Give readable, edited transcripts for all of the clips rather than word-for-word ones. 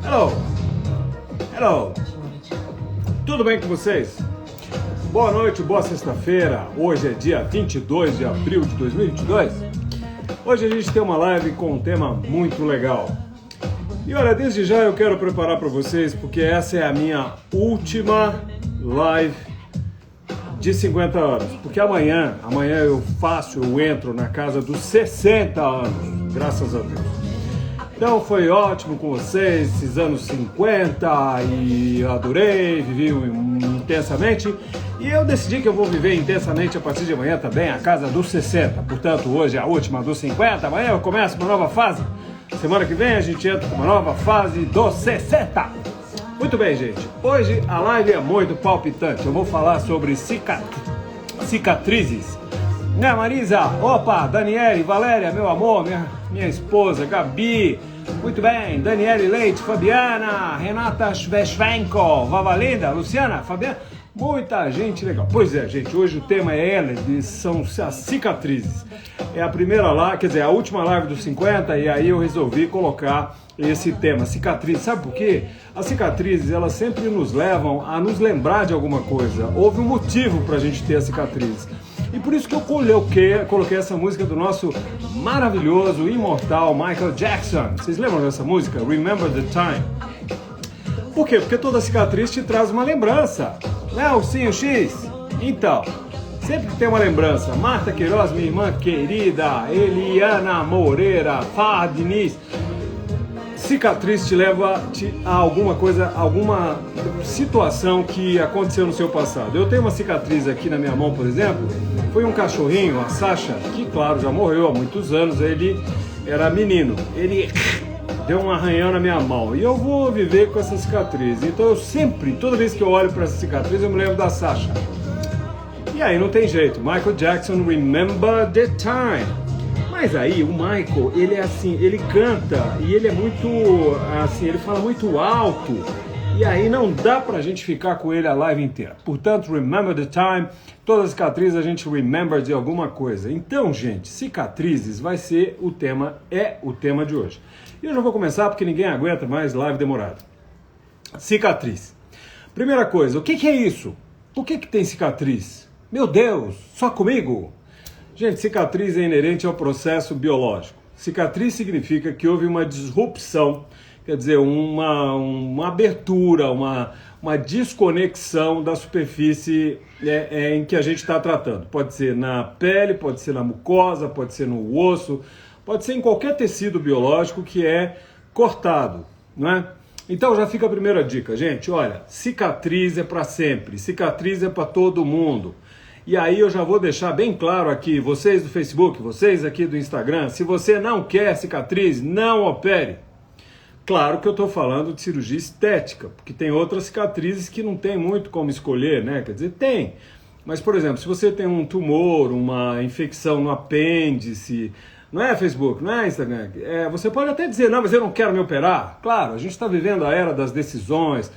Hello! Hello! Tudo bem com vocês? Boa noite, boa sexta-feira. Hoje é dia 22 de abril de 2022. Hoje a gente tem uma live com um tema muito legal. E olha, desde já eu quero preparar para vocês, porque essa é a minha última live de 50 anos. Porque amanhã eu entro na casa dos 60 anos, graças a Deus. Então foi ótimo com vocês, esses anos 50, e eu adorei, vivi intensamente. E eu decidi que eu vou viver intensamente a partir de amanhã também, a casa dos 60. Portanto, hoje é a última dos 50, amanhã eu começo uma nova fase. Semana que vem a gente entra com uma nova fase dos 60. Muito bem, gente. Hoje a live é muito palpitante. Eu vou falar sobre cicatrizes. Né, Marisa? Opa, Daniele, Valéria, meu amor, minha esposa, Gabi. Muito bem, Daniele Leite, Fabiana, Renata Schweschwenko, Vavalinda, Luciana, Fabiana. Muita gente legal. Pois é, gente, hoje o tema são as cicatrizes. É a primeira live, quer dizer, a última live dos 50, e aí eu resolvi colocar esse tema, cicatrizes. Sabe por quê? As cicatrizes, elas sempre nos levam a nos lembrar de alguma coisa. Houve um motivo pra gente ter as cicatrizes. E por isso que eu coloquei essa música do nosso maravilhoso, imortal Michael Jackson. Vocês lembram dessa música? Remember the Time. Por quê? Porque toda cicatriz te traz uma lembrança. Né, Ursinho X? Então, sempre que tem uma lembrança, Marta Queiroz, minha irmã querida, Eliana Moreira, Farra Diniz, cicatriz te leva a alguma coisa, alguma situação que aconteceu no seu passado. Eu tenho uma cicatriz aqui na minha mão, por exemplo, foi um cachorrinho, a Sasha, que claro, já morreu há muitos anos, ele era menino, ele deu um arranhão na minha mão e eu vou viver com essa cicatriz. Então eu sempre, toda vez que eu olho para essa cicatriz, eu me lembro da Sasha. E aí não tem jeito, Michael Jackson, Remember the Time. Mas aí o Michael, ele é assim, ele canta e ele é muito, assim, ele fala muito alto. E aí não dá pra gente ficar com ele a live inteira. Portanto, Remember the Time, todas as cicatrizes a gente remember de alguma coisa. Então, gente, cicatrizes vai ser o tema de hoje. E eu já vou começar porque ninguém aguenta mais live demorada. Cicatriz. Primeira coisa, o que é isso? Por que tem cicatriz? Meu Deus, só comigo? Gente, cicatriz é inerente ao processo biológico. Cicatriz significa que houve uma disrupção, quer dizer, uma abertura, uma desconexão da superfície em que a gente está tratando. Pode ser na pele, pode ser na mucosa, pode ser no osso, pode ser em qualquer tecido biológico que é cortado, não é? Então já fica a primeira dica, gente, olha, cicatriz é para sempre, cicatriz é para todo mundo. E aí eu já vou deixar bem claro aqui, vocês do Facebook, vocês aqui do Instagram, se você não quer cicatriz, não opere. Claro que eu estou falando de cirurgia estética, porque tem outras cicatrizes que não tem muito como escolher, né? Quer dizer, tem. Mas, por exemplo, se você tem um tumor, uma infecção no apêndice, não é Facebook, não é Instagram, você pode até dizer, não, mas eu não quero me operar. Claro, a gente está vivendo a era das decisões,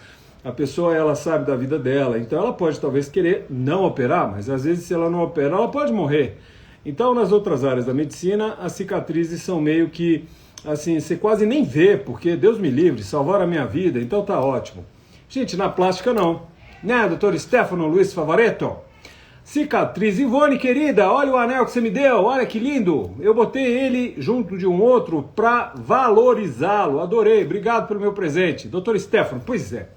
a pessoa, ela sabe da vida dela, então ela pode talvez querer não operar, mas às vezes se ela não opera, ela pode morrer. Então, nas outras áreas da medicina, as cicatrizes são meio que, assim, você quase nem vê, porque Deus me livre, salvaram a minha vida, então tá ótimo. Gente, na plástica não. Né, doutor Stefano Luiz Favaretto? Cicatriz. Ivone, querida, olha o anel que você me deu, olha que lindo. Eu botei ele junto de um outro para valorizá-lo, adorei, obrigado pelo meu presente. Doutor Stefano, pois é.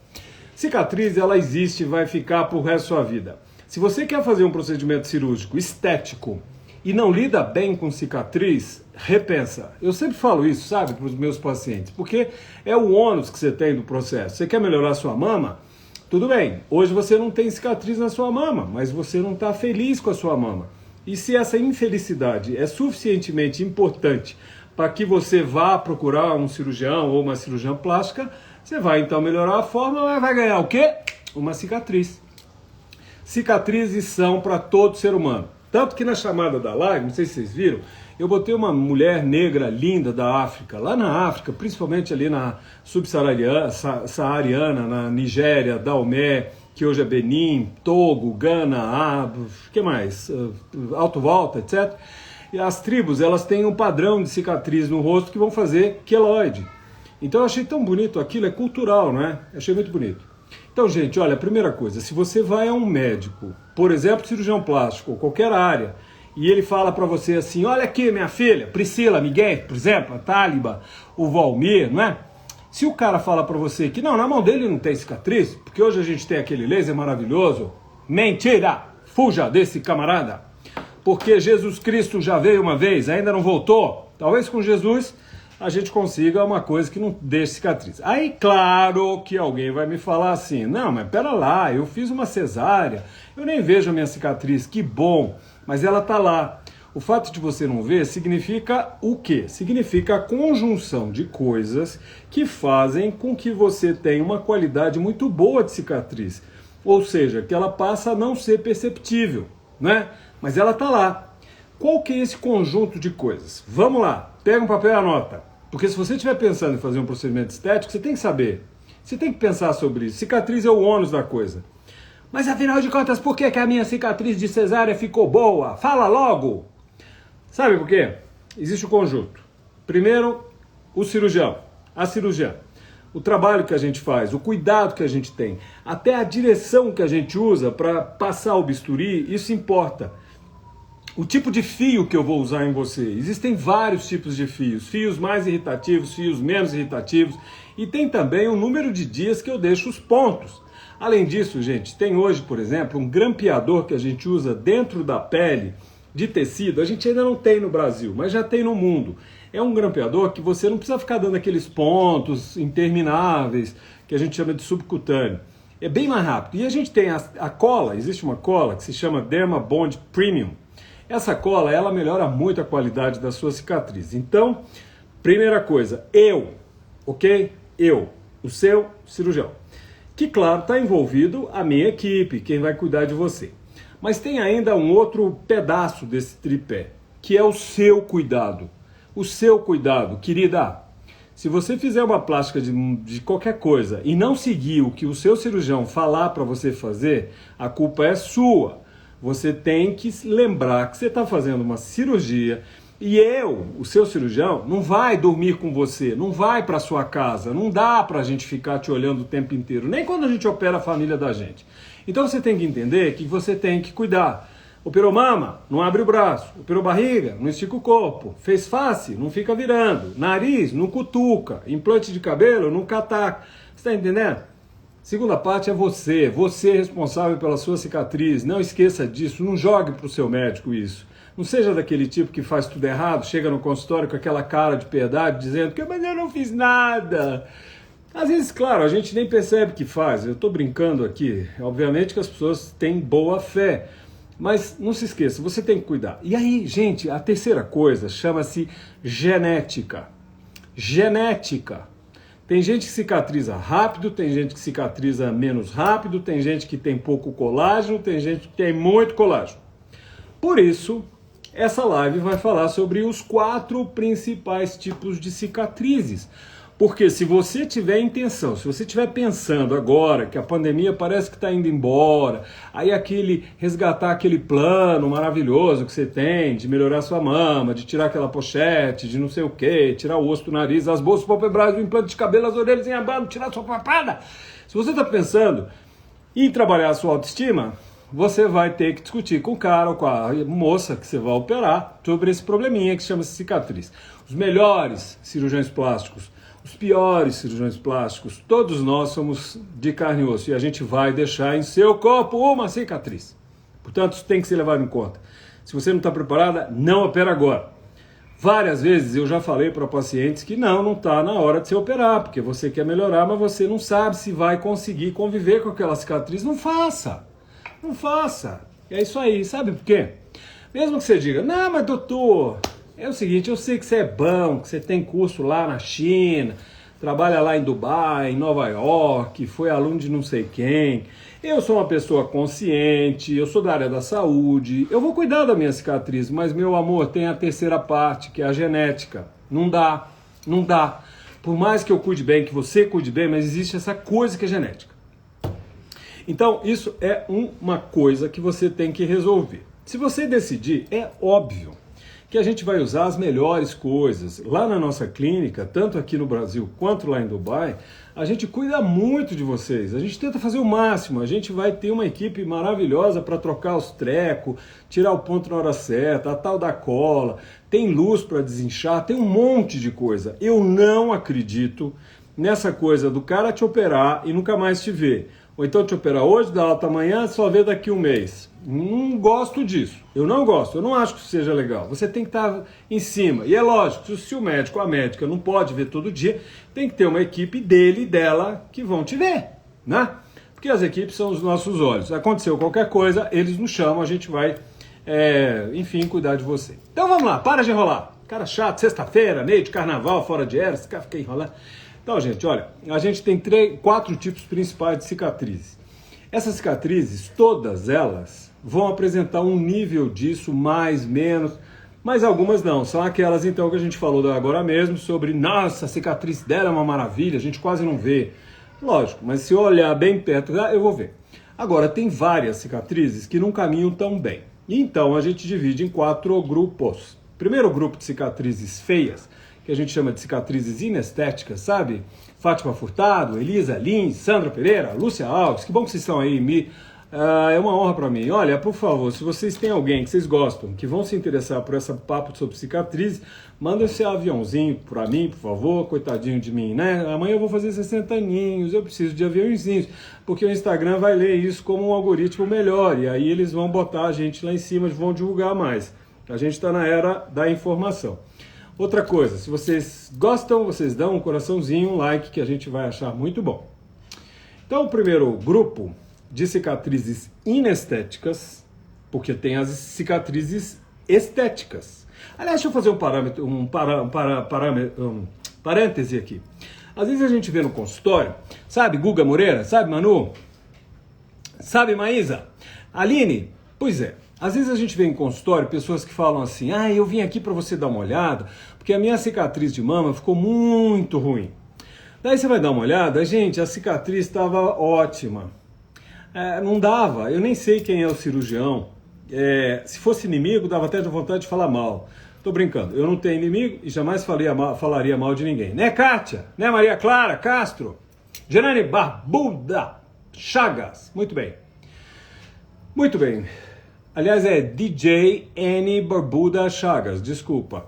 Cicatriz, ela existe e vai ficar pro resto da sua vida. Se você quer fazer um procedimento cirúrgico estético e não lida bem com cicatriz, repensa. Eu sempre falo isso, sabe, para os meus pacientes, porque é o ônus que você tem do processo. Você quer melhorar a sua mama? Tudo bem, hoje você não tem cicatriz na sua mama, mas você não está feliz com a sua mama. E se essa infelicidade é suficientemente importante para que você vá procurar um cirurgião ou uma cirurgiã plástica, você vai então melhorar a forma, mas vai ganhar o quê? Uma cicatriz. Cicatrizes são para todo ser humano. Tanto que na chamada da live, não sei se vocês viram, eu botei uma mulher negra linda da África, lá na África, principalmente ali na subsaariana, na Nigéria, Daomé, que hoje é Benin, Togo, Gana, que mais? Alto Volta, etc. E as tribos, elas têm um padrão de cicatriz no rosto que vão fazer queloide. Então eu achei tão bonito, aquilo é cultural, não é? Eu achei muito bonito. Então, gente, olha, a primeira coisa, se você vai a um médico, por exemplo, cirurgião plástico, ou qualquer área, e ele fala para você assim, olha aqui, minha filha, Priscila, Miguel, por exemplo, a Táliba, o Valmir, não é? Se o cara fala para você que não, na mão dele não tem cicatriz, porque hoje a gente tem aquele laser maravilhoso, mentira! Fuja desse camarada! Porque Jesus Cristo já veio uma vez, ainda não voltou. Talvez com Jesus a gente consiga uma coisa que não deixe cicatriz. Aí, claro que alguém vai me falar assim, não, mas pera lá, eu fiz uma cesárea, eu nem vejo a minha cicatriz, que bom, mas ela tá lá. O fato de você não ver significa o quê? Significa a conjunção de coisas que fazem com que você tenha uma qualidade muito boa de cicatriz. Ou seja, que ela passa a não ser perceptível, né? Mas ela tá lá. Qual que é esse conjunto de coisas? Vamos lá, pega um papel e anota. Porque se você estiver pensando em fazer um procedimento estético, você tem que saber. Você tem que pensar sobre isso. Cicatriz é o ônus da coisa. Mas afinal de contas, por que a minha cicatriz de cesárea ficou boa? Fala logo! Sabe por quê? Existe o conjunto. Primeiro, o cirurgião, a cirurgiã. O trabalho que a gente faz, o cuidado que a gente tem, até a direção que a gente usa para passar o bisturi, isso importa. O tipo de fio que eu vou usar em você. Existem vários tipos de fios. Fios mais irritativos, fios menos irritativos. E tem também o número de dias que eu deixo os pontos. Além disso, gente, tem hoje, por exemplo, um grampeador que a gente usa dentro da pele de tecido. A gente ainda não tem no Brasil, mas já tem no mundo. É um grampeador que você não precisa ficar dando aqueles pontos intermináveis que a gente chama de subcutâneo. É bem mais rápido. E a gente tem a cola, existe uma cola que se chama Dermabond Premium. Essa cola, ela melhora muito a qualidade da sua cicatriz. Então, primeira coisa, ok? Eu, o seu cirurgião. Que, claro, está envolvido a minha equipe, quem vai cuidar de você. Mas tem ainda um outro pedaço desse tripé, que é o seu cuidado. O seu cuidado, querida. Se você fizer uma plástica de qualquer coisa e não seguir o que o seu cirurgião falar para você fazer, a culpa é sua. Você tem que lembrar que você está fazendo uma cirurgia e o seu cirurgião, não vai dormir com você, não vai para sua casa, não dá para a gente ficar te olhando o tempo inteiro, nem quando a gente opera a família da gente. Então você tem que entender que você tem que cuidar. Operou mama, não abre o braço. Operou barriga, não estica o corpo. Fez face, não fica virando. Nariz, não cutuca. Implante de cabelo, não cataca. Você está entendendo? Segunda parte é você. Você é responsável pela sua cicatriz. Não esqueça disso. Não jogue para o seu médico isso. Não seja daquele tipo que faz tudo errado, chega no consultório com aquela cara de piedade, dizendo que mas eu não fiz nada. Às vezes, claro, a gente nem percebe que faz. Eu estou brincando aqui. Obviamente que as pessoas têm boa fé. Mas não se esqueça, você tem que cuidar. E aí, gente, a terceira coisa chama-se genética. Genética. Tem gente que cicatriza rápido, tem gente que cicatriza menos rápido, tem gente que tem pouco colágeno, tem gente que tem muito colágeno. Por isso, essa live vai falar sobre os 4 principais tipos de cicatrizes. Porque se você tiver intenção, se você estiver pensando agora que a pandemia parece que está indo embora, aí resgatar aquele plano maravilhoso que você tem de melhorar sua mama, de tirar aquela pochete, de não sei o quê, tirar o osso do nariz, as bolsas palpebrais, o implante de cabelo, as orelhas em abano, tirar sua papada. Se você está pensando em trabalhar a sua autoestima, você vai ter que discutir com o cara ou com a moça que você vai operar sobre esse probleminha que chama-se cicatriz. Os melhores cirurgiões plásticos, os piores cirurgiões plásticos, todos nós somos de carne e osso e a gente vai deixar em seu corpo uma cicatriz. Portanto, isso tem que ser levado em conta. Se você não está preparada, não opera agora. Várias vezes eu já falei para pacientes que não está na hora de se operar, porque você quer melhorar, mas você não sabe se vai conseguir conviver com aquela cicatriz. Não faça. Não faça. É isso aí. Sabe por quê? Mesmo que você diga, não, mas doutor, é o seguinte, eu sei que você é bom, que você tem curso lá na China, trabalha lá em Dubai, em Nova York, foi aluno de não sei quem. Eu sou uma pessoa consciente, eu sou da área da saúde, eu vou cuidar da minha cicatriz, mas meu amor, tem a terceira parte, que é a genética. Não dá, não dá. Por mais que eu cuide bem, que você cuide bem, mas existe essa coisa que é genética. Então, isso é uma coisa que você tem que resolver. Se você decidir, é óbvio que a gente vai usar as melhores coisas. Lá na nossa clínica, tanto aqui no Brasil quanto lá em Dubai, a gente cuida muito de vocês, a gente tenta fazer o máximo, a gente vai ter uma equipe maravilhosa para trocar os trecos, tirar o ponto na hora certa, a tal da cola, tem luz para desinchar, tem um monte de coisa. Eu não acredito nessa coisa do cara te operar e nunca mais te ver. Ou então te operar hoje, dar alta amanhã, só ver daqui um mês. Não gosto disso. Eu não gosto. Eu não acho que isso seja legal. Você tem que estar em cima. E é lógico, se o médico ou a médica não pode ver todo dia, tem que ter uma equipe dele e dela que vão te ver, né? Porque as equipes são os nossos olhos. Aconteceu qualquer coisa, eles nos chamam, a gente vai, enfim, cuidar de você. Então vamos lá, para de enrolar. Cara chato, sexta-feira, meio de carnaval, fora de era, esse cara fica enrolando. Então, gente, olha, a gente tem 4 tipos principais de cicatrizes. Essas cicatrizes, todas elas, vão apresentar um nível disso, mais, menos, mas algumas não. São aquelas, então, que a gente falou agora mesmo, sobre, nossa, a cicatriz dela é uma maravilha, a gente quase não vê. Lógico, mas se eu olhar bem perto, eu vou ver. Agora, tem várias cicatrizes que não caminham tão bem. Então, a gente divide em 4 grupos. Primeiro grupo de cicatrizes feias, que a gente chama de cicatrizes inestéticas, sabe? Fátima Furtado, Elisa Lins, Sandra Pereira, Lúcia Alves, que bom que vocês estão aí, é uma honra para mim. Olha, por favor, se vocês têm alguém que vocês gostam, que vão se interessar por esse papo sobre cicatrizes, manda esse aviãozinho para mim, por favor, coitadinho de mim, né? Amanhã eu vou fazer 60 aninhos, eu preciso de aviãozinhos, porque o Instagram vai ler isso como um algoritmo melhor, e aí eles vão botar a gente lá em cima, vão divulgar mais. A gente está na era da informação. Outra coisa, se vocês gostam, vocês dão um coraçãozinho, um like, que a gente vai achar muito bom. Então, o primeiro grupo de cicatrizes inestéticas, porque tem as cicatrizes estéticas. Aliás, deixa eu fazer parêntese aqui. Às vezes a gente vê no consultório, sabe Guga Moreira, sabe Manu, sabe Maísa, Aline? Pois é. Às vezes a gente vê em consultório pessoas que falam assim, eu vim aqui para você dar uma olhada, porque a minha cicatriz de mama ficou muito ruim. Daí você vai dar uma olhada, gente, a cicatriz estava ótima. Não dava, eu nem sei quem é o cirurgião. Se fosse inimigo, dava até vontade de falar mal. Tô brincando, eu não tenho inimigo e jamais falaria mal de ninguém. Né, Kátia? Né, Maria Clara Castro? Gerane Barbuda Chagas. Muito bem. Muito bem. Aliás, é DJ N Barbuda Chagas, desculpa.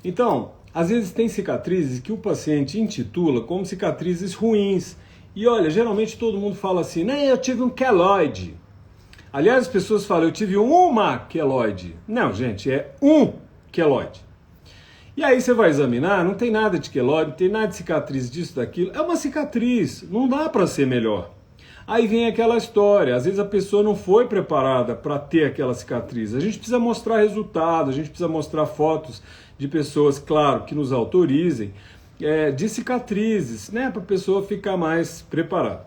Então, às vezes tem cicatrizes que o paciente intitula como cicatrizes ruins. E olha, geralmente todo mundo fala assim, né, eu tive um queloide. Aliás, as pessoas falam, eu tive uma queloide. Não, gente, é um queloide. E aí você vai examinar, não tem nada de queloide, não tem nada de cicatriz disso, daquilo. É uma cicatriz, não dá para ser melhor. Aí vem aquela história, às vezes a pessoa não foi preparada para ter aquela cicatriz. A gente precisa mostrar resultado, a gente precisa mostrar fotos de pessoas, claro, que nos autorizem, de cicatrizes, né, para a pessoa ficar mais preparada.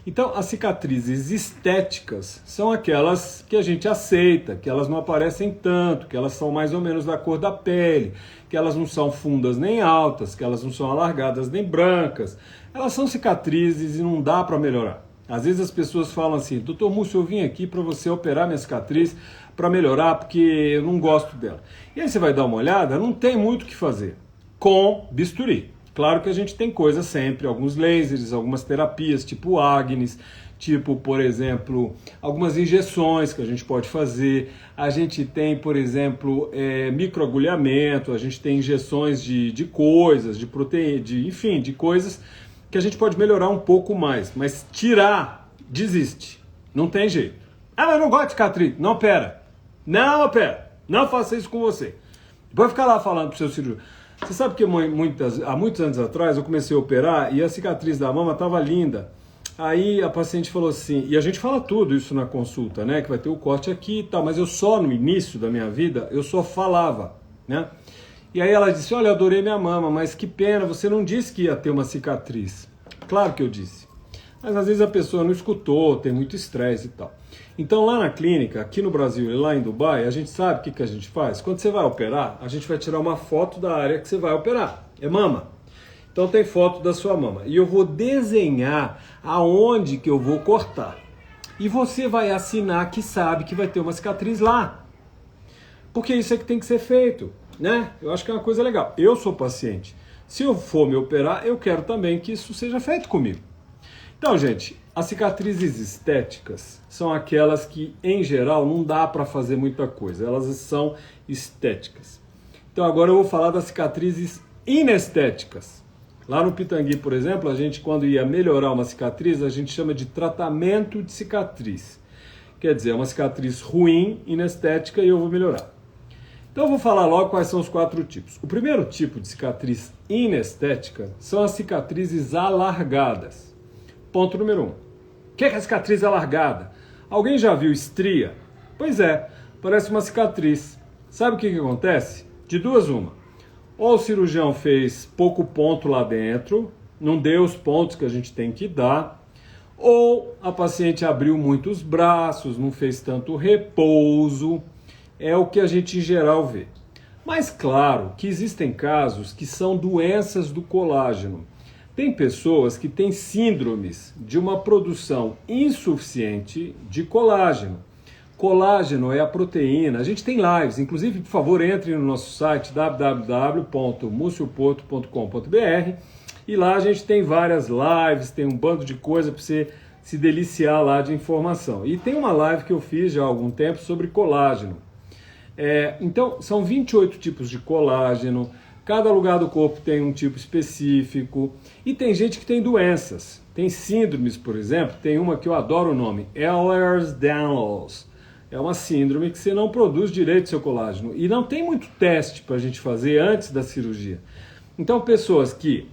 Então, as cicatrizes estéticas são aquelas que a gente aceita, que elas não aparecem tanto, que elas são mais ou menos da cor da pele, que elas não são fundas nem altas, que elas não são alargadas nem brancas. Elas são cicatrizes e não dá para melhorar. Às vezes as pessoas falam assim, doutor Múcio, eu vim aqui para você operar minha cicatriz para melhorar porque eu não gosto dela. E aí você vai dar uma olhada, não tem muito o que fazer com bisturi. Claro que a gente tem coisas sempre, alguns lasers, algumas terapias, tipo Agnes, tipo, por exemplo, algumas injeções que a gente pode fazer. A gente tem, por exemplo, microagulhamento, a gente tem injeções de coisas, de proteína, enfim, de coisas que a gente pode melhorar um pouco mais, mas tirar, desiste, não tem jeito. Mas eu não gosto de cicatriz. Não opera, não faça isso com você. Depois ficar lá falando pro seu cirurgião. Você sabe que há muitos anos atrás eu comecei a operar e a cicatriz da mama estava linda. Aí a paciente falou assim, e a gente fala tudo isso na consulta, né, que vai ter o corte aqui e tal, mas eu só no início da minha vida, eu só falava, né? E aí ela disse, olha, eu adorei minha mama, mas que pena, você não disse que ia ter uma cicatriz. Claro que eu disse. Mas às vezes a pessoa não escutou, tem muito estresse e tal. Então lá na clínica, aqui no Brasil e lá em Dubai, a gente sabe o que a gente faz? Quando você vai operar, a gente vai tirar uma foto da área que você vai operar. É mama. Então tem foto da sua mama. E eu vou desenhar aonde que eu vou cortar. E você vai assinar que sabe que vai ter uma cicatriz lá. Porque isso é que tem que ser feito, né? Eu acho que é uma coisa legal. Eu sou paciente. Se eu for me operar, eu quero também que isso seja feito comigo. Então, gente, as cicatrizes estéticas são aquelas que, em geral, não dá para fazer muita coisa. Elas são estéticas. Então, agora eu vou falar das cicatrizes inestéticas. Lá no Pitangui, por exemplo, a gente, quando ia melhorar uma cicatriz, a gente chama de tratamento de cicatriz. Quer dizer, é uma cicatriz ruim, inestética, e eu vou melhorar. Então eu vou falar logo quais são os 4 tipos. O primeiro tipo de cicatriz inestética são as cicatrizes alargadas. Ponto número 1. O que é a cicatriz alargada? Alguém já viu estria? Pois é, parece uma cicatriz. Sabe o que acontece? De duas uma. Ou o cirurgião fez pouco ponto lá dentro, não deu os pontos que a gente tem que dar, ou a paciente abriu muito os braços, não fez tanto repouso, é o que a gente em geral vê. Mas claro que existem casos que são doenças do colágeno. Tem pessoas que têm síndromes de uma produção insuficiente de colágeno. Colágeno é a proteína. A gente tem lives, inclusive, por favor, entre no nosso site www.mucioporto.com.br e lá a gente tem várias lives, tem um bando de coisa para você se deliciar lá de informação. E tem uma live que eu fiz já há algum tempo sobre colágeno. Então, são 28 tipos de colágeno, cada lugar do corpo tem um tipo específico e tem gente que tem doenças. Tem síndromes, por exemplo, tem uma que eu adoro o nome, Ehlers-Danlos. É uma síndrome que você não produz direito seu colágeno. E não tem muito teste para a gente fazer antes da cirurgia. Então, pessoas que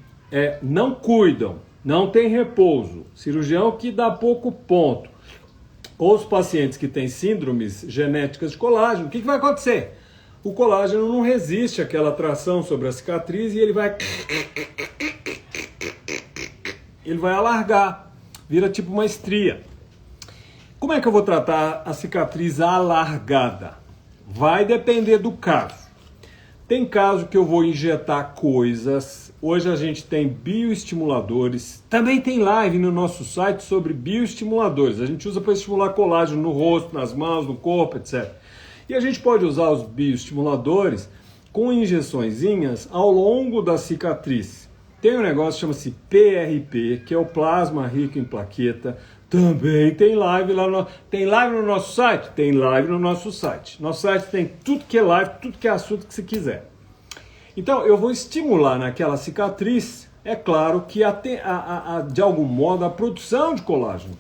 não cuidam, não têm repouso, cirurgião que dá pouco ponto, ou os pacientes que têm síndromes genéticas de colágeno, o que vai acontecer? O colágeno não resiste àquela tração sobre a cicatriz e ele vai alargar, vira tipo uma estria. Como é que eu vou tratar a cicatriz alargada? Vai depender do caso. Tem caso que eu vou injetar coisas. Hoje a gente tem bioestimuladores. Também tem live no nosso site sobre bioestimuladores. A gente usa para estimular colágeno no rosto, nas mãos, no corpo, etc. E a gente pode usar os bioestimuladores com injeçõezinhas ao longo da cicatriz. Tem um negócio que chama-se PRP, que é o plasma rico em plaqueta. Também tem live lá no... Tem live no nosso site? Tem live no nosso site. Nosso site tem tudo que é live, tudo que é assunto que você quiser. Então, eu vou estimular naquela cicatriz, é claro que de algum modo a produção de colágeno.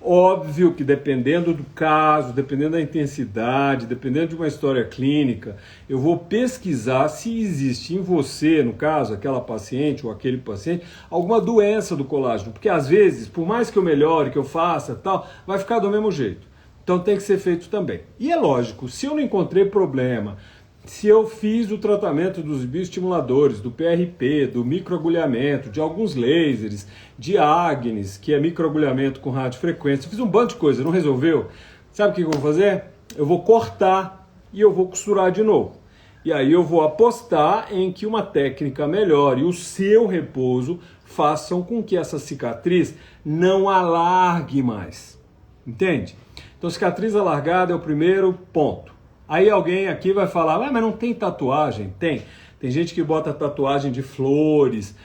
Óbvio que dependendo do caso, dependendo da intensidade, dependendo de uma história clínica, eu vou pesquisar se existe em você, no caso, aquela paciente ou aquele paciente, alguma doença do colágeno. Porque às vezes, por mais que eu melhore, que eu faça tal, vai ficar do mesmo jeito. Então tem que ser feito também. E é lógico, se eu não encontrei problema, se eu fiz o tratamento dos bioestimuladores, do PRP, do microagulhamento, de alguns lasers, de Agnes, que é microagulhamento com radiofrequência, eu fiz um bando de coisa, não resolveu? Sabe o que eu vou fazer? Eu vou cortar e eu vou costurar de novo. E aí eu vou apostar em que uma técnica melhor e o seu repouso façam com que essa cicatriz não alargue mais. Entende? Então cicatriz alargada é o primeiro ponto. Aí alguém aqui vai falar, mas não tem tatuagem? Tem. Tem gente que bota tatuagem de flores,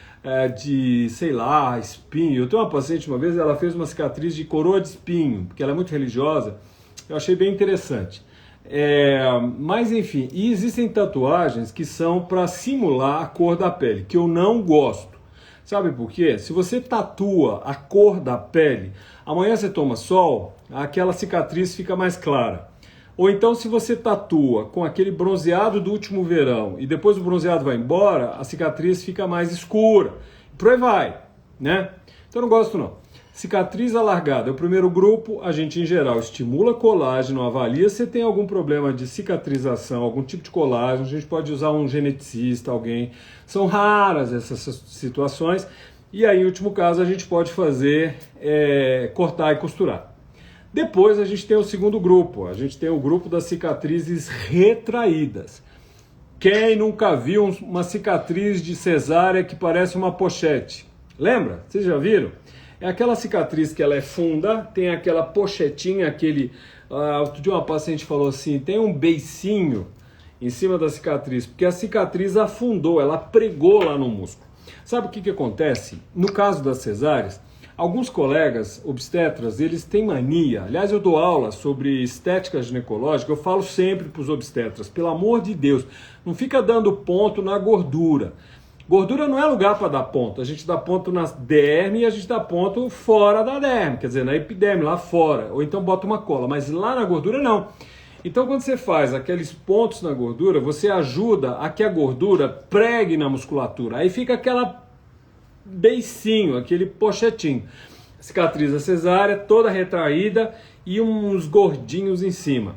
de, sei lá, espinho. Eu tenho uma paciente uma vez, ela fez uma cicatriz de coroa de espinho, porque ela é muito religiosa. Eu achei bem interessante. Mas enfim, e existem tatuagens que são para simular a cor da pele, que eu não gosto. Sabe por quê? Se você tatua a cor da pele, amanhã você toma sol, aquela cicatriz fica mais clara. Ou então, se você tatua com aquele bronzeado do último verão e depois o bronzeado vai embora, a cicatriz fica mais escura. Por aí vai, né? Então, eu não gosto não. Cicatriz alargada é o primeiro grupo. A gente, em geral, estimula colágeno, avalia se tem algum problema de cicatrização, algum tipo de colágeno. A gente pode usar um geneticista, alguém. São raras essas situações. E aí, em último caso, a gente pode fazer cortar e costurar. Depois a gente tem o segundo grupo, a gente tem o grupo das cicatrizes retraídas. Quem nunca viu uma cicatriz de cesárea que parece uma pochete? Lembra? Vocês já viram? É aquela cicatriz que ela é funda, tem aquela pochetinha, outro dia uma paciente falou assim, tem um beicinho em cima da cicatriz, porque a cicatriz afundou, ela pregou lá no músculo. Sabe o que acontece? No caso das cesáreas, alguns colegas obstetras, eles têm mania, aliás eu dou aula sobre estética ginecológica, eu falo sempre para os obstetras, pelo amor de Deus, não fica dando ponto na gordura. Gordura não é lugar para dar ponto, a gente dá ponto na derme e a gente dá ponto fora da derme, quer dizer, na epiderme, lá fora, ou então bota uma cola, mas lá na gordura não. Então quando você faz aqueles pontos na gordura, você ajuda a que a gordura pregue na musculatura, aí fica aquela beicinho, aquele pochetinho. Cicatriz da cesárea, toda retraída e uns gordinhos em cima.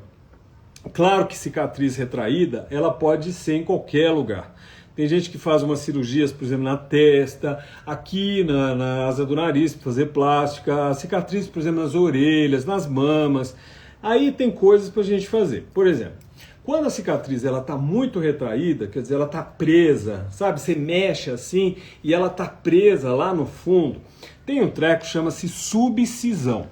Claro que cicatriz retraída, ela pode ser em qualquer lugar. Tem gente que faz umas cirurgias, por exemplo, na testa, aqui na asa do nariz, para fazer plástica, cicatriz, por exemplo, nas orelhas, nas mamas. Aí tem coisas para a gente fazer. Por exemplo, quando a cicatriz ela está muito retraída, quer dizer, ela está presa, sabe? Você mexe assim e ela está presa lá no fundo. Tem um treco que chama-se subcisão.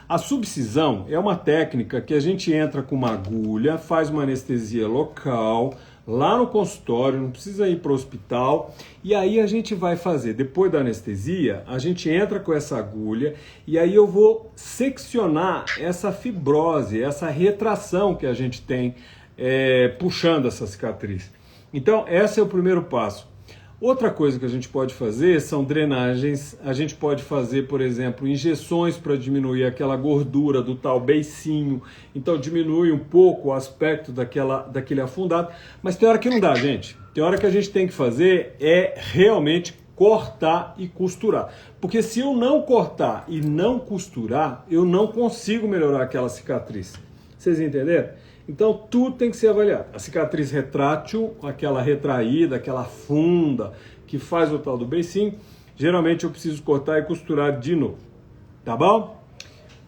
A subcisão é uma técnica que a gente entra com uma agulha, faz uma anestesia local, lá no consultório, não precisa ir para o hospital, e aí a gente vai fazer, depois da anestesia, a gente entra com essa agulha, e aí eu vou seccionar essa fibrose, essa retração que a gente tem, puxando essa cicatriz. Então, esse é o primeiro passo. Outra coisa que a gente pode fazer são drenagens, a gente pode fazer, por exemplo, injeções para diminuir aquela gordura do tal beicinho, então diminui um pouco o aspecto daquele afundado, mas tem hora que não dá, gente. Tem hora que a gente tem que fazer realmente cortar e costurar, porque se eu não cortar e não costurar, eu não consigo melhorar aquela cicatriz. Vocês entenderam? Então tudo tem que ser avaliado. A cicatriz retrátil, aquela retraída, aquela funda, que faz o tal do beicinho, geralmente eu preciso cortar e costurar de novo, tá bom?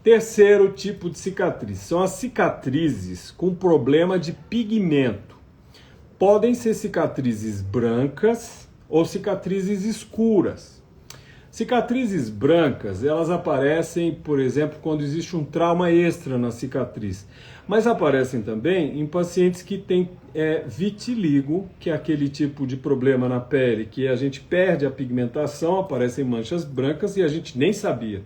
Terceiro tipo de cicatriz, são as cicatrizes com problema de pigmento. Podem ser cicatrizes brancas ou cicatrizes escuras. Cicatrizes brancas, elas aparecem, por exemplo, quando existe um trauma extra na cicatriz. Mas aparecem também em pacientes que têm vitiligo, que é aquele tipo de problema na pele que a gente perde a pigmentação, aparecem manchas brancas e a gente nem sabia.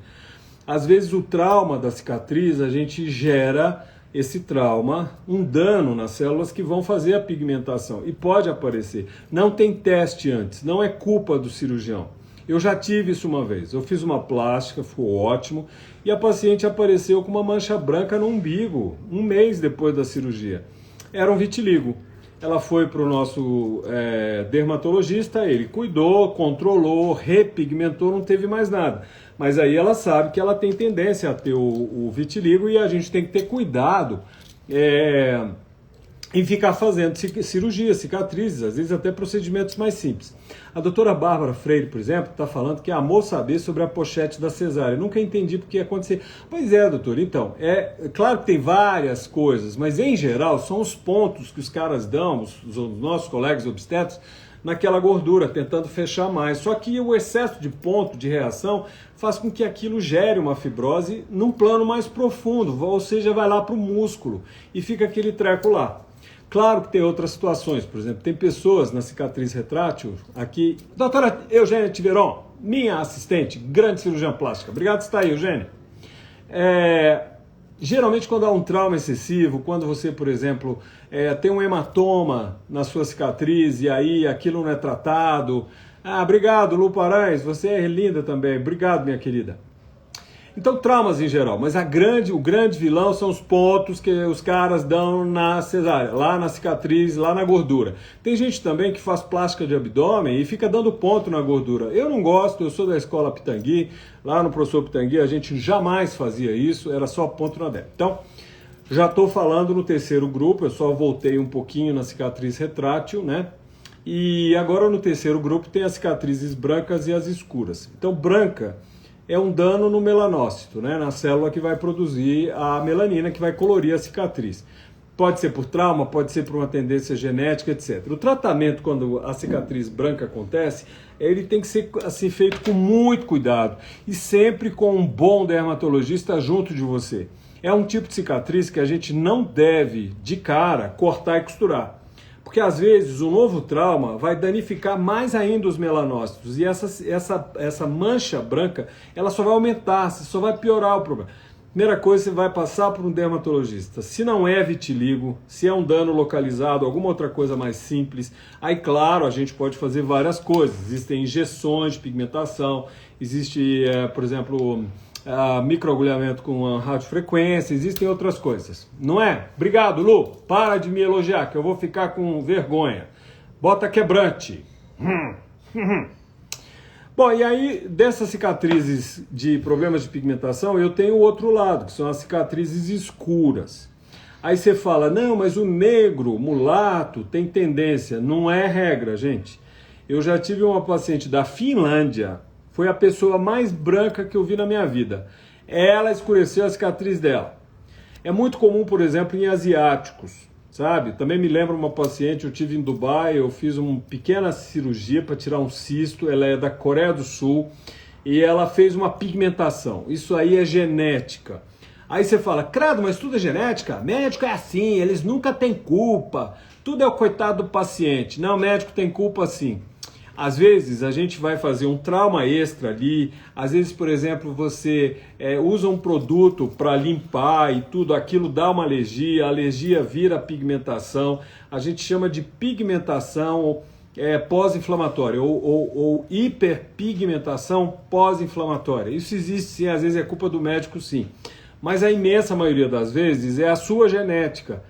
Às vezes o trauma da cicatriz, a gente gera esse trauma, um dano nas células que vão fazer a pigmentação. E pode aparecer. Não tem teste antes, não é culpa do cirurgião. Eu já tive isso uma vez, eu fiz uma plástica, ficou ótimo, e a paciente apareceu com uma mancha branca no umbigo, um mês depois da cirurgia. Era um vitiligo. Ela foi para o nosso dermatologista, ele cuidou, controlou, repigmentou, não teve mais nada. Mas aí ela sabe que ela tem tendência a ter o vitiligo e a gente tem que ter cuidado em ficar fazendo cirurgia, cicatrizes, às vezes até procedimentos mais simples. A doutora Bárbara Freire, por exemplo, está falando que amou saber sobre a pochete da cesárea. Eu nunca entendi porque ia acontecer. Pois é, doutor, então, claro que tem várias coisas, mas em geral são os pontos que os caras dão, os nossos colegas obstetras, naquela gordura, tentando fechar mais. Só que o excesso de ponto de reação faz com que aquilo gere uma fibrose num plano mais profundo, ou seja, vai lá para o músculo e fica aquele treco lá. Claro que tem outras situações, por exemplo, tem pessoas na cicatriz retrátil aqui. Doutora Eugênia Tiveron, minha assistente, grande cirurgiã plástica. Obrigado por estar aí, Eugênia. Geralmente quando há um trauma excessivo, quando você, por exemplo, tem um hematoma na sua cicatriz e aí aquilo não é tratado. Ah, obrigado, Lu Paranhos, você é linda também. Obrigado, minha querida. Então, traumas em geral, mas o grande vilão são os pontos que os caras dão na cesárea, lá na cicatriz, lá na gordura. Tem gente também que faz plástica de abdômen e fica dando ponto na gordura. Eu não gosto, eu sou da escola Pitangui, lá no professor Pitangui a gente jamais fazia isso, era só ponto na derme. Então, já estou falando no terceiro grupo, eu só voltei um pouquinho na cicatriz retrátil, né? E agora no terceiro grupo tem as cicatrizes brancas e as escuras. Então, branca é um dano no melanócito, né? Na célula que vai produzir a melanina, que vai colorir a cicatriz. Pode ser por trauma, pode ser por uma tendência genética, etc. O tratamento, quando a cicatriz branca acontece, ele tem que ser assim, feito com muito cuidado e sempre com um bom dermatologista junto de você. É um tipo de cicatriz que a gente não deve, de cara, cortar e costurar. Porque às vezes o novo trauma vai danificar mais ainda os melanócitos e essa mancha branca, ela só vai aumentar, só vai piorar o problema. Primeira coisa, você vai passar por um dermatologista. Se não é vitiligo, se é um dano localizado, alguma outra coisa mais simples, aí claro, a gente pode fazer várias coisas. Existem injeções de pigmentação, existe, por exemplo, microagulhamento com radiofrequência, existem outras coisas. Não é? Obrigado, Lu. Para de me elogiar, que eu vou ficar com vergonha. Bota quebrante. Bom, e aí, dessas cicatrizes de problemas de pigmentação, eu tenho o outro lado, que são as cicatrizes escuras. Aí você fala, não, mas o negro, mulato, tem tendência. Não é regra, gente. Eu já tive uma paciente da Finlândia, foi a pessoa mais branca que eu vi na minha vida. Ela escureceu a cicatriz dela. É muito comum, por exemplo, em asiáticos. Sabe? Também me lembro uma paciente, eu tive em Dubai, eu fiz uma pequena cirurgia para tirar um cisto, ela é da Coreia do Sul e ela fez uma pigmentação. Isso aí é genética. Aí você fala, credo, mas tudo é genética? Médico é assim, eles nunca têm culpa, tudo é o coitado do paciente. Não, médico tem culpa sim. Às vezes a gente vai fazer um trauma extra ali, às vezes, por exemplo, você usa um produto para limpar e tudo, aquilo dá uma alergia, a alergia vira pigmentação, a gente chama de pigmentação pós-inflamatória ou hiperpigmentação pós-inflamatória. Isso existe sim, às vezes é culpa do médico sim, mas a imensa maioria das vezes é a sua genética.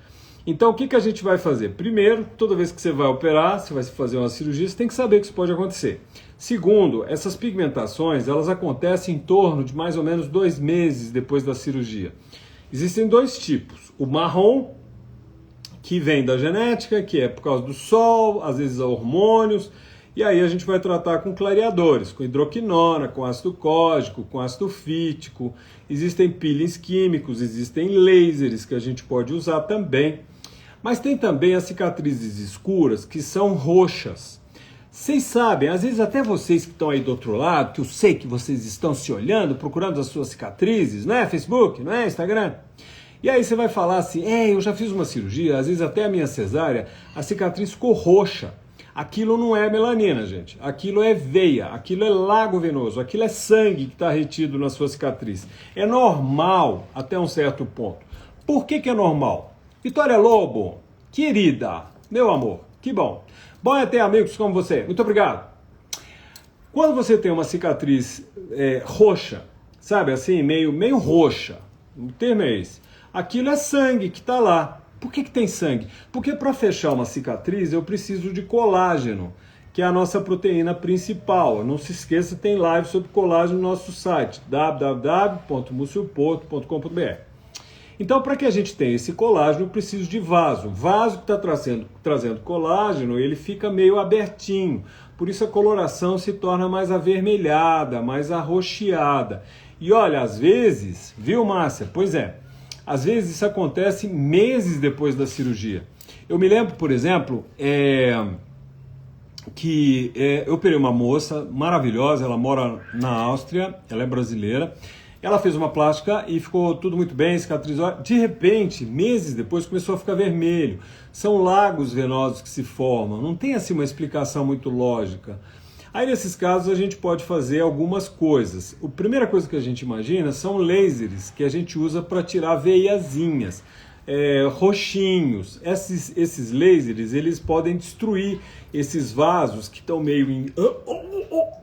Então, o que a gente vai fazer? Primeiro, toda vez que você vai operar, você vai fazer uma cirurgia, você tem que saber que isso pode acontecer. Segundo, essas pigmentações, elas acontecem em torno de mais ou menos 2 meses depois da cirurgia. Existem 2 tipos. O marrom, que vem da genética, que é por causa do sol, às vezes hormônios, e aí a gente vai tratar com clareadores, com hidroquinona, com ácido cógico, com ácido fítico. Existem peelings químicos, existem lasers que a gente pode usar também. Mas tem também as cicatrizes escuras que são roxas. Vocês sabem, às vezes até vocês que estão aí do outro lado, que eu sei que vocês estão se olhando, procurando as suas cicatrizes, não é Facebook, não é Instagram? E aí você vai falar assim, eu já fiz uma cirurgia, às vezes até a minha cesárea, a cicatriz ficou roxa. Aquilo não é melanina, gente. Aquilo é veia, aquilo é lago venoso, aquilo é sangue que está retido na sua cicatriz. É normal até um certo ponto. Por que é normal? Vitória Lobo, querida, meu amor, que bom. Bom é ter amigos como você. Muito obrigado. Quando você tem uma cicatriz roxa, sabe assim, meio roxa, o termo é esse, aquilo é sangue que está lá. Por que tem sangue? Porque para fechar uma cicatriz eu preciso de colágeno, que é a nossa proteína principal. Não se esqueça, tem live sobre colágeno no nosso site, www.mucioporto.com.br. Então, para que a gente tenha esse colágeno, eu preciso de vaso. O vaso que está trazendo colágeno, ele fica meio abertinho. Por isso a coloração se torna mais avermelhada, mais arroxeada. E olha, às vezes, viu, Márcia? Pois é. Às vezes isso acontece meses depois da cirurgia. Eu me lembro, por exemplo, que eu operei uma moça maravilhosa, ela mora na Áustria, ela é brasileira. Ela fez uma plástica e ficou tudo muito bem, cicatrizou. De repente, meses depois, começou a ficar vermelho. São lagos venosos que se formam, não tem assim uma explicação muito lógica. Aí nesses casos a gente pode fazer algumas coisas. A primeira coisa que a gente imagina são lasers que a gente usa para tirar veiazinhas, roxinhos. Esses lasers, eles podem destruir esses vasos que estão meio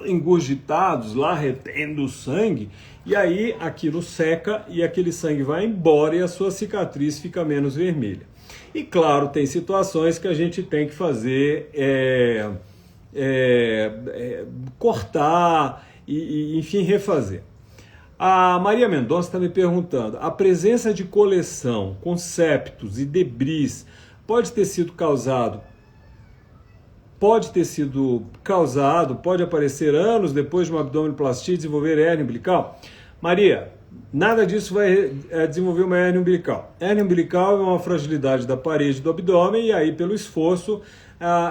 engurgitados lá, retendo sangue, e aí aquilo seca e aquele sangue vai embora e a sua cicatriz fica menos vermelha. E claro, tem situações que a gente tem que fazer... cortar e enfim, refazer. A Maria Mendonça está me perguntando, a presença de coleção, conceptos e debris pode aparecer anos depois de uma abdominoplastia e desenvolver hérnia umbilical? Maria, nada disso vai desenvolver uma hérnia umbilical. Hérnia umbilical é uma fragilidade da parede do abdômen e aí pelo esforço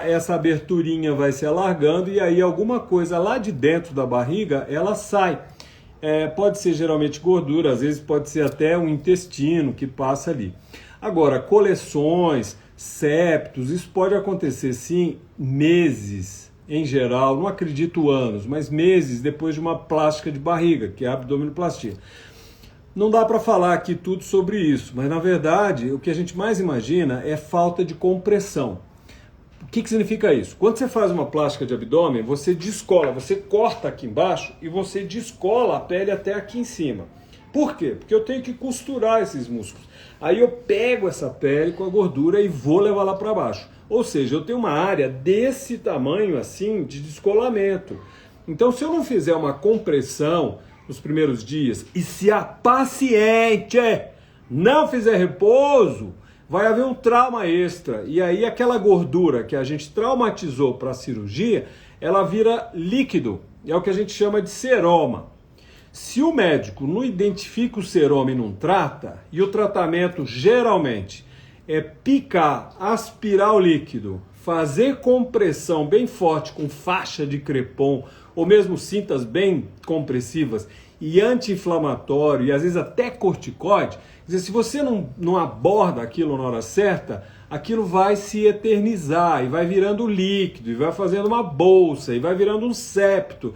essa aberturinha vai se alargando e aí alguma coisa lá de dentro da barriga ela sai. Pode ser geralmente gordura, às vezes pode ser até um intestino que passa ali. Agora, coleções, septos, isso pode acontecer sim meses, em geral, não acredito anos, mas meses depois de uma plástica de barriga, que é a abdominoplastia. Não dá para falar aqui tudo sobre isso, mas na verdade o que a gente mais imagina é falta de compressão. O que significa isso? Quando você faz uma plástica de abdômen, você descola, você corta aqui embaixo e você descola a pele até aqui em cima. Por quê? Porque eu tenho que costurar esses músculos. Aí eu pego essa pele com a gordura e vou levar lá para baixo. Ou seja, eu tenho uma área desse tamanho assim de descolamento. Então se eu não fizer uma compressão nos primeiros dias e se a paciente não fizer repouso, vai haver um trauma extra. E aí aquela gordura que a gente traumatizou para a cirurgia, ela vira líquido. É o que a gente chama de seroma. Se o médico não identifica o seroma e não trata, e o tratamento geralmente é picar, aspirar o líquido, fazer compressão bem forte com faixa de crepom, ou mesmo cintas bem compressivas, e anti-inflamatório, e às vezes até corticoide, quer dizer, se você não aborda aquilo na hora certa, aquilo vai se eternizar, e vai virando líquido, e vai fazendo uma bolsa, e vai virando um septo.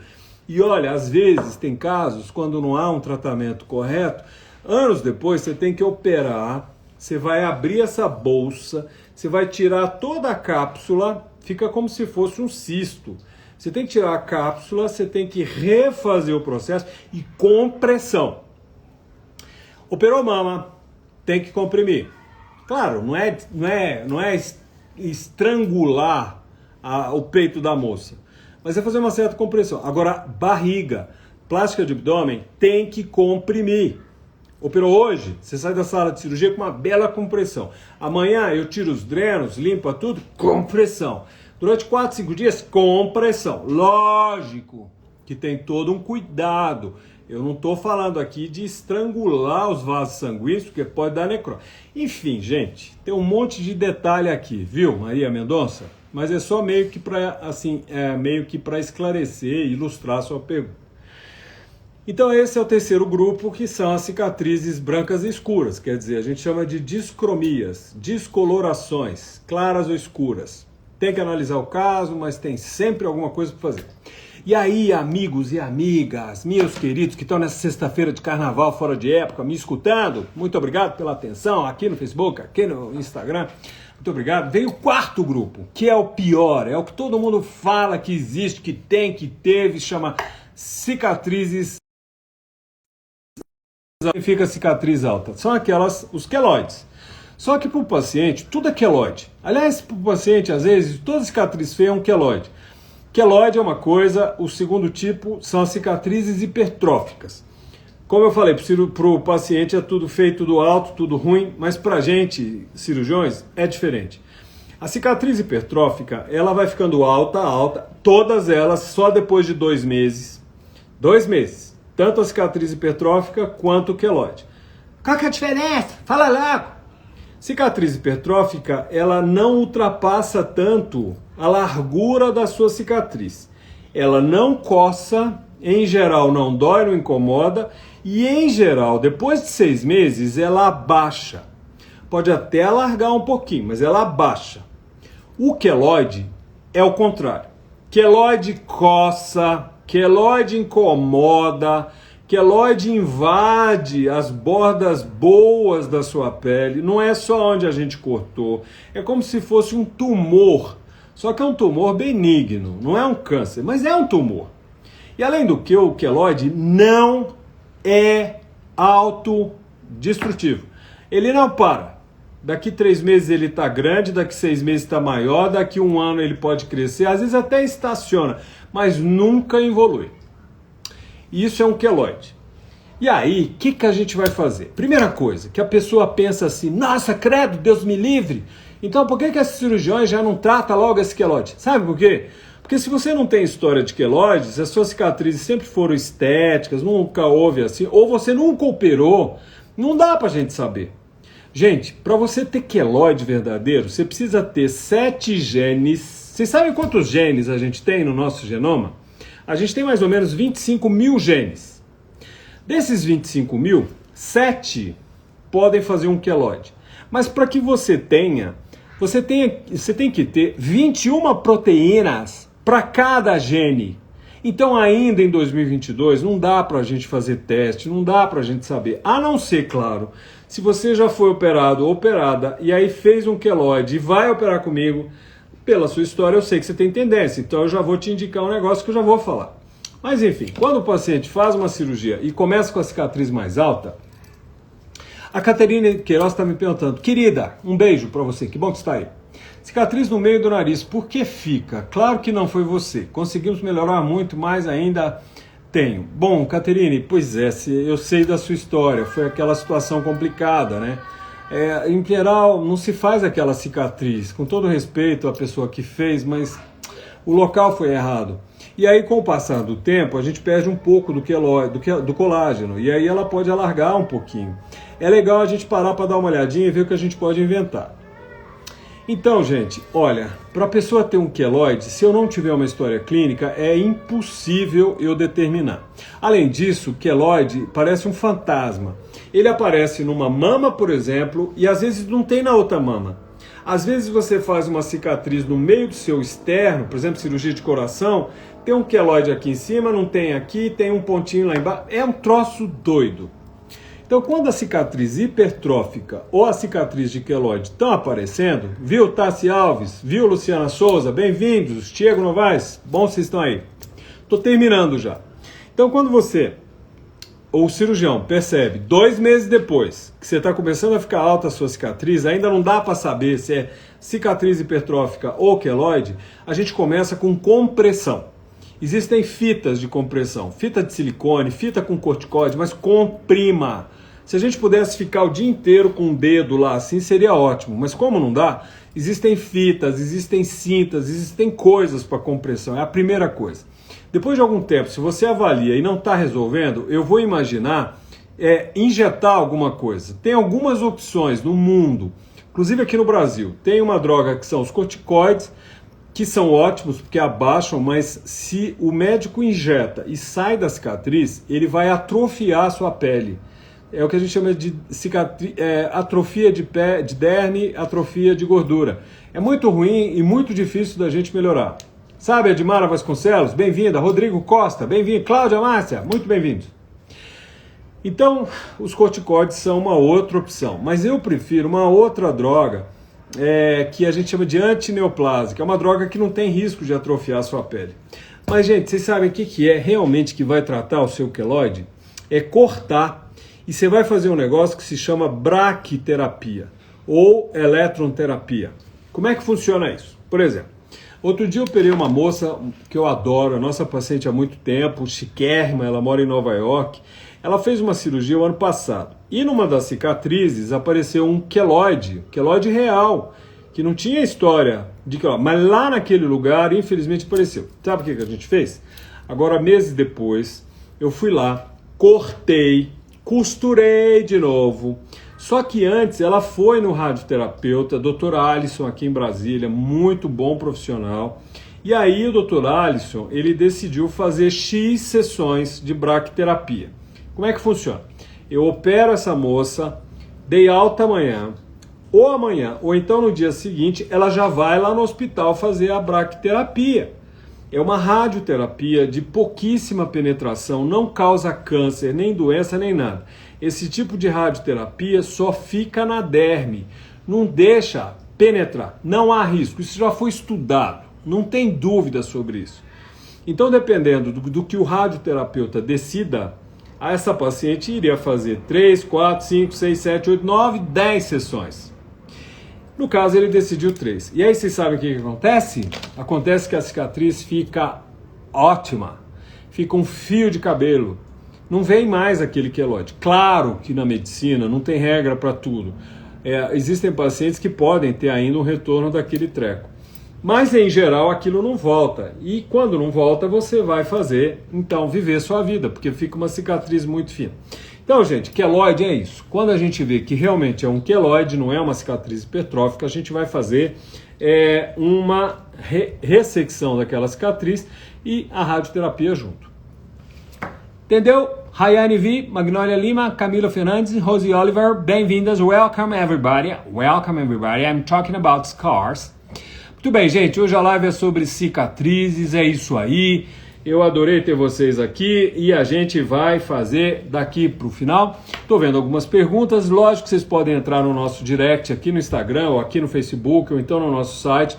E olha, às vezes tem casos, quando não há um tratamento correto, anos depois você tem que operar, você vai abrir essa bolsa, você vai tirar toda a cápsula, fica como se fosse um cisto. Você tem que tirar a cápsula, você tem que refazer o processo e compressão. Operou mama, tem que comprimir. Claro, não é estrangular o peito da moça, mas é fazer uma certa compressão. Agora, barriga, plástica de abdômen, tem que comprimir. Operou hoje, você sai da sala de cirurgia com uma bela compressão. Amanhã eu tiro os drenos, limpa tudo, compressão. Durante 4, 5 dias, compressão. Lógico que tem todo um cuidado. Eu não estou falando aqui de estrangular os vasos sanguíneos, porque pode dar necrose. Enfim, gente, tem um monte de detalhe aqui, viu, Maria Mendonça? Mas é só meio que para esclarecer e ilustrar a sua pergunta. Então esse é o terceiro grupo, que são as cicatrizes brancas e escuras. Quer dizer, a gente chama de discromias, descolorações, claras ou escuras. Tem que analisar o caso, mas tem sempre alguma coisa para fazer. E aí, amigos e amigas, meus queridos que estão nessa sexta-feira de carnaval fora de época, me escutando, muito obrigado pela atenção aqui no Facebook, aqui no Instagram. Muito obrigado. Veio o quarto grupo, que é o pior, é o que todo mundo fala que existe, que tem, que teve, chama cicatrizes. Significa cicatriz alta. São aquelas, os queloides. Só que para o paciente, tudo é queloide. Aliás, para o paciente, às vezes, toda cicatriz feia é um queloide. Queloide é uma coisa, o segundo tipo são as cicatrizes hipertróficas. Como eu falei, para o paciente é tudo feio, tudo alto, tudo ruim, mas para a gente, cirurgiões, é diferente. A cicatriz hipertrófica, ela vai ficando alta, todas elas só depois de 2 meses. 2 meses. Tanto a cicatriz hipertrófica quanto o queloide. Qual que é a diferença? Fala logo! Cicatriz hipertrófica, ela não ultrapassa tanto a largura da sua cicatriz. Ela não coça, em geral não dói, não incomoda, e em geral, depois de 6 meses, ela abaixa. Pode até alargar um pouquinho, mas ela abaixa. O queloide é o contrário. Queloide coça, queloide incomoda, queloide invade as bordas boas da sua pele. Não é só onde a gente cortou. É como se fosse um tumor. Só que é um tumor benigno, não é um câncer, mas é um tumor. E além do que, o queloide não é autodestrutivo. Ele não para. Daqui 3 meses ele está grande, daqui 6 meses está maior, daqui 1 ano ele pode crescer, às vezes até estaciona, mas nunca evolui. Isso é um queloide. E aí, o que a gente vai fazer? Primeira coisa, que a pessoa pensa assim, nossa, credo, Deus me livre. Então por que esses cirurgiões já não tratam logo esse queloide? Sabe por quê? Porque se você não tem história de queloides, as suas cicatrizes sempre foram estéticas, nunca houve assim, ou você nunca operou, não dá pra gente saber. Gente, para você ter queloide verdadeiro, você precisa ter 7 genes. Vocês sabem quantos genes a gente tem no nosso genoma? A gente tem mais ou menos 25 mil genes. Desses 25 mil, 7 podem fazer um queloide. Mas para que você tenha Você tem que ter 21 proteínas para cada gene. Então ainda em 2022 não dá para a gente fazer teste, não dá para a gente saber. A não ser, claro, se você já foi operado ou operada e aí fez um queloide e vai operar comigo, pela sua história eu sei que você tem tendência, então eu já vou te indicar um negócio que eu já vou falar. Mas enfim, quando o paciente faz uma cirurgia e começa com a cicatriz mais alta, a Caterine Queiroz está me perguntando, querida, um beijo para você, que bom que está aí. Cicatriz no meio do nariz, por que fica? Claro que não foi você, conseguimos melhorar muito, mas ainda tenho. Bom, Caterine, pois é, eu sei da sua história, foi aquela situação complicada, né? Em geral, não se faz aquela cicatriz, com todo respeito à pessoa que fez, mas o local foi errado. E aí, com o passar do tempo, a gente perde um pouco do colágeno, e aí ela pode alargar um pouquinho. É legal a gente parar para dar uma olhadinha e ver o que a gente pode inventar. Então, gente, olha, para a pessoa ter um queloide, se eu não tiver uma história clínica, é impossível eu determinar. Além disso, queloide parece um fantasma. Ele aparece numa mama, por exemplo, e às vezes não tem na outra mama. Às vezes você faz uma cicatriz no meio do seu externo, por exemplo, cirurgia de coração, tem um queloide aqui em cima, não tem aqui, tem um pontinho lá embaixo. É um troço doido. Então, quando a cicatriz hipertrófica ou a cicatriz de queloide estão aparecendo, viu Tassi Alves, viu Luciana Souza, bem-vindos, Diego Novaes, bom vocês estão aí. Estou terminando já. Então, quando você, ou o cirurgião, percebe 2 meses depois que você está começando a ficar alta a sua cicatriz, ainda não dá para saber se é cicatriz hipertrófica ou queloide, a gente começa com compressão. Existem fitas de compressão, fita de silicone, fita com corticoide, mas comprima. Se a gente pudesse ficar o dia inteiro com o dedo lá assim, seria ótimo. Mas como não dá, existem fitas, existem cintas, existem coisas para compressão. É a primeira coisa. Depois de algum tempo, se você avalia e não está resolvendo, eu vou imaginar injetar alguma coisa. Tem algumas opções no mundo, inclusive aqui no Brasil. Tem uma droga que são os corticoides, que são ótimos porque abaixam, mas se o médico injeta e sai da cicatriz, ele vai atrofiar a sua pele. É o que a gente chama de atrofia de derme, atrofia de gordura. É muito ruim e muito difícil da gente melhorar. Sabe, Edmara Vasconcelos? Bem-vinda. Rodrigo Costa, bem-vindo. Cláudia Márcia, muito bem-vindos. Então, os corticoides são uma outra opção, mas eu prefiro uma outra droga que a gente chama de antineoplásica. É uma droga que não tem risco de atrofiar a sua pele. Mas, gente, vocês sabem o que é realmente que vai tratar o seu queloide? É cortar. E você vai fazer um negócio que se chama braquiterapia ou eletronterapia. Como é que funciona isso? Por exemplo, outro dia eu operei uma moça que eu adoro, a nossa paciente há muito tempo, chiquérrima, ela mora em Nova York. Ela fez uma cirurgia o ano passado e numa das cicatrizes apareceu um queloide real, que não tinha história de queloide, mas lá naquele lugar, infelizmente, apareceu. Sabe o que a gente fez? Agora, meses depois, eu fui lá, cortei, costurei de novo. Só que antes ela foi no radioterapeuta, Dr. Alisson, aqui em Brasília, muito bom profissional. E aí o Dr. Alisson, ele decidiu fazer X sessões de braquiterapia. Como é que funciona? Eu opero essa moça, dei alta amanhã, ou então no dia seguinte, ela já vai lá no hospital fazer a braquiterapia. É uma radioterapia de pouquíssima penetração, não causa câncer, nem doença, nem nada. Esse tipo de radioterapia só fica na derme, não deixa penetrar, não há risco, isso já foi estudado, não tem dúvida sobre isso. Então, dependendo do que o radioterapeuta decida, essa paciente iria fazer 3, 4, 5, 6, 7, 8, 9, 10 sessões. No caso, ele decidiu 3. E aí, vocês sabem o que acontece? Acontece que a cicatriz fica ótima. Fica um fio de cabelo. Não vem mais aquele queloide. Claro que na medicina não tem regra para tudo. Existem pacientes que podem ter ainda um retorno daquele treco. Mas, em geral, aquilo não volta. E quando não volta, você vai fazer, então, viver sua vida, porque fica uma cicatriz muito fina. Então, gente, queloide é isso. Quando a gente vê que realmente é um queloide, não é uma cicatriz hipertrófica, a gente vai fazer uma ressecção daquela cicatriz e a radioterapia junto. Entendeu? Rayane V, Magnolia Lima, Camila Fernandes, Rosie Oliver, bem-vindas, welcome everybody, I'm talking about scars. Muito bem, gente, hoje a live é sobre cicatrizes, é isso aí, eu adorei ter vocês aqui e a gente vai fazer daqui pro final. Tô vendo algumas perguntas, lógico que vocês podem entrar no nosso direct aqui no Instagram, ou aqui no Facebook, ou então no nosso site.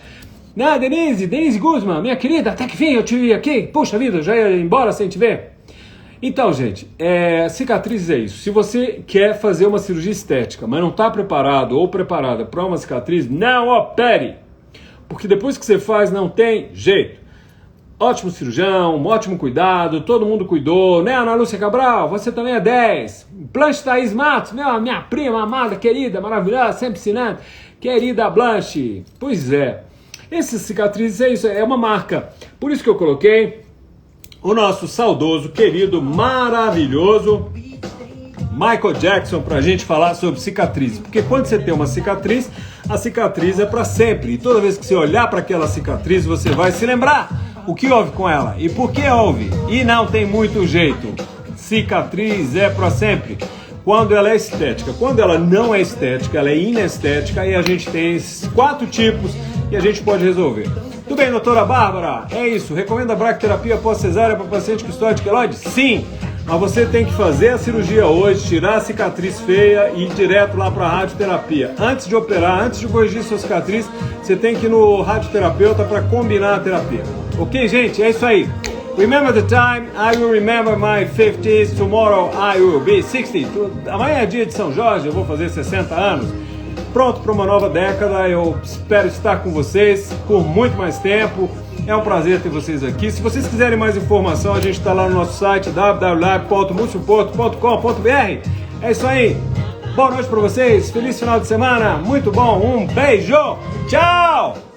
Denise Guzman, minha querida, até que fim eu te vi aqui, puxa vida, já ia embora sem te ver. Então, gente, cicatrizes é isso. Se você quer fazer uma cirurgia estética, mas não está preparado ou preparada para uma cicatriz, não opere. Porque depois que você faz, não tem jeito. Ótimo cirurgião, ótimo cuidado, todo mundo cuidou, né, Ana Lúcia Cabral? Você também é 10. Blanche Thaís Matos, minha prima amada, querida, maravilhosa, sempre ensinando. Querida Blanche, pois é. Essas cicatrizes é isso, é uma marca. Por isso que eu coloquei o nosso saudoso, querido, maravilhoso Michael Jackson para a gente falar sobre cicatrizes. Porque quando você tem uma cicatriz, a cicatriz é para sempre. E toda vez que você olhar para aquela cicatriz, você vai se lembrar o que houve com ela e por que houve. E não tem muito jeito. Cicatriz é para sempre. Quando ela é estética. Quando ela não é estética, ela é inestética. E a gente tem esses 4 tipos e a gente pode resolver. Tudo bem, doutora Bárbara? É isso. Recomenda braquiterapia pós-cesárea para paciente com história de queloide? Sim. Mas você tem que fazer a cirurgia hoje, tirar a cicatriz feia e ir direto lá para a radioterapia. Antes de operar, antes de corrigir sua cicatriz, você tem que ir no radioterapeuta para combinar a terapia. Ok, gente? É isso aí. Remember the time, I will remember my 50s, tomorrow I will be 60. Amanhã é dia de São Jorge, eu vou fazer 60 anos. Pronto para uma nova década, eu espero estar com vocês por muito mais tempo. É um prazer ter vocês aqui. Se vocês quiserem mais informação, a gente está lá no nosso site www.multioporto.com.br. É isso aí. Boa noite para vocês, feliz final de semana, muito bom, um beijo, tchau!